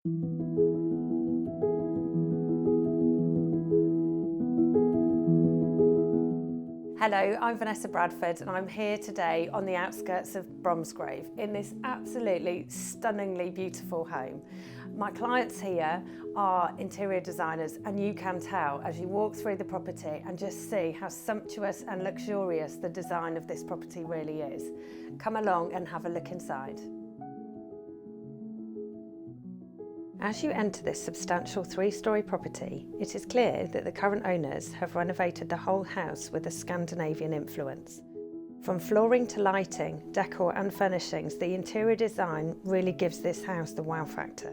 Hello, I'm Vanessa Bradford and I'm here today on the outskirts of Bromsgrove in this absolutely stunningly beautiful home. My clients here are interior designers and you can tell as you walk through the property and just see how sumptuous and luxurious the design of this property really is. Come along and have a look inside. As you enter this substantial three-storey property, it is clear that the current owners have renovated the whole house with a Scandinavian influence. From flooring to lighting, decor and furnishings, the interior design really gives this house the wow factor.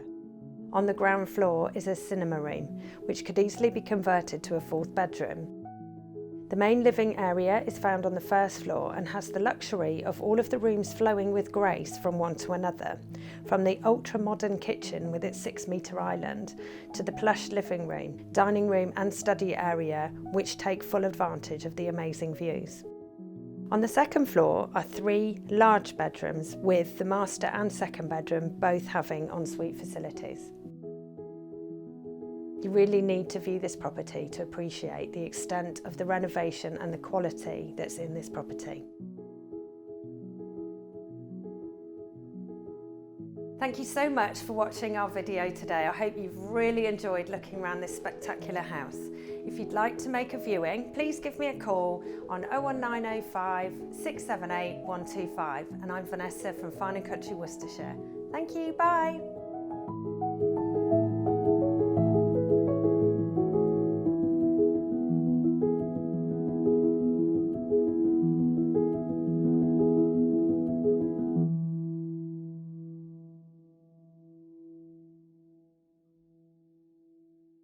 On the ground floor is a cinema room, which could easily be converted to a fourth bedroom. The main living area is found on the first floor and has the luxury of all of the rooms flowing with grace from one to another, from the ultra-modern kitchen with its 6-metre island to the plush living room, dining room and study area, which take full advantage of the amazing views. On the second floor are 3 large bedrooms, with the master and second bedroom both having ensuite facilities. You really need to view this property to appreciate the extent of the renovation and the quality that's in this property. Thank you so much for watching our video today. I hope you've really enjoyed looking around this spectacular house. If you'd like to make a viewing, please give me a call on 01905 678 125 and I'm Vanessa from Fine Country, Worcestershire. Thank you, bye.